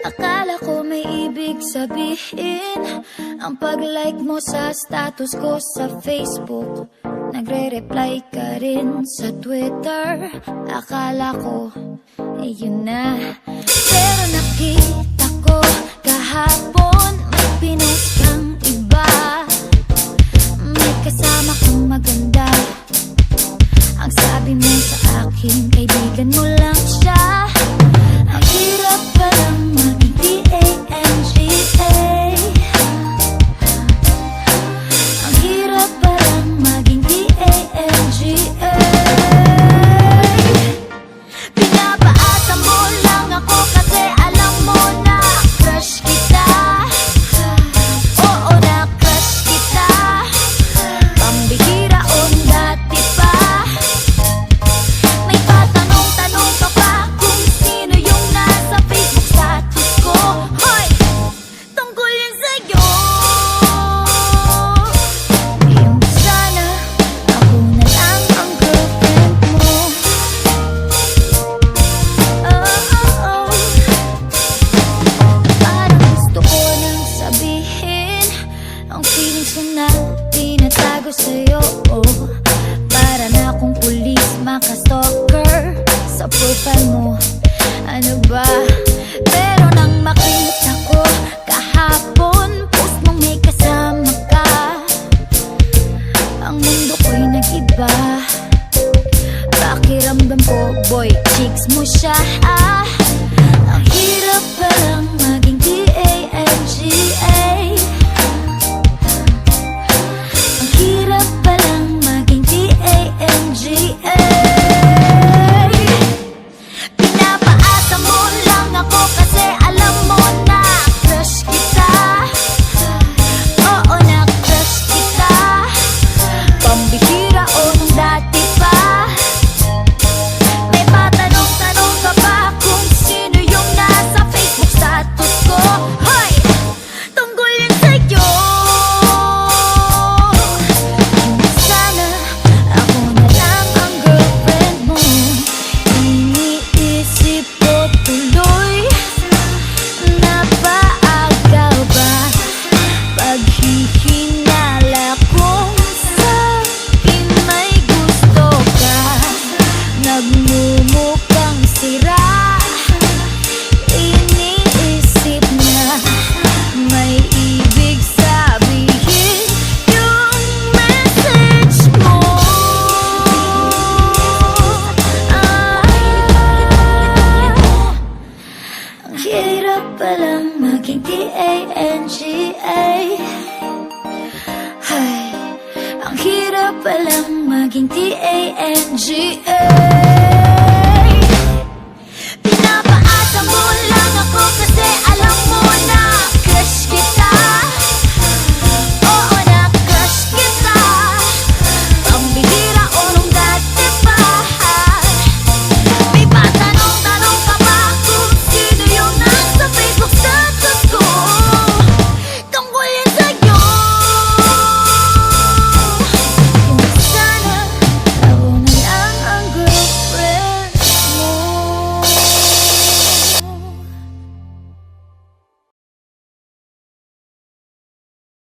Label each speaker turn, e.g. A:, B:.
A: Akala ko may ibig sabihin ang pag-like mo sa status ko sa Facebook. Nagre-reply ka rin sa Twitter. Akala ko, yun na. Pero nakita ko kahapon may pinost kang iba. May kasama kang maganda. Ang sabi mo sa akin, kaibigan mo lang siya. Ang hirap palang maging D-A-N-G-A. Ang hirap palang maging D-A-N-G-A. Pinapaasa mo lang ako kasi alam mo na crush kita. Oo, na crush kita. Pambihira o dati pa. May patanong-tanong ka pa kung sino yung nasa Facebook status ko. Hoy! Tungkol yun sa'yo. Yung sana ako na lang ang girlfriend mo. Oh. Parang gusto ko nang sabihin ang feelings ko na tinatago sa'yo. Para na akong pulis, maka-stalker sa profile mo. Ano ba? Pero nang makita ko kahapon, post mong may kasama ka, ang mundo ko'y nag-iba. Pakiramdam ko, boy, chicks mo siya. Ang hirap palang maging D-A-N-G-A. Ang hirap palang maging D-A-N-G-A. Pinapaasa mo lang ako kasi alam mo na crush kita. Oo, na crush kita. Pambihira o nung dati pa. May patanong-tanong ka pa kung sino yung nasa Facebook status ko. Hoy! Tungkol yun sa'yo. Sana ako na lang ang girlfriend mo. Iniisip ko tuloy na paagaw ba paghihinala kung sa'kin may gusto ka. Nagmumukhang sira. Iniisip na may ibig sabihin yung message mo. Ang hirap palang maging D-A-N-G-A. Ay, ang hirap palang maging D-A-N-G-A.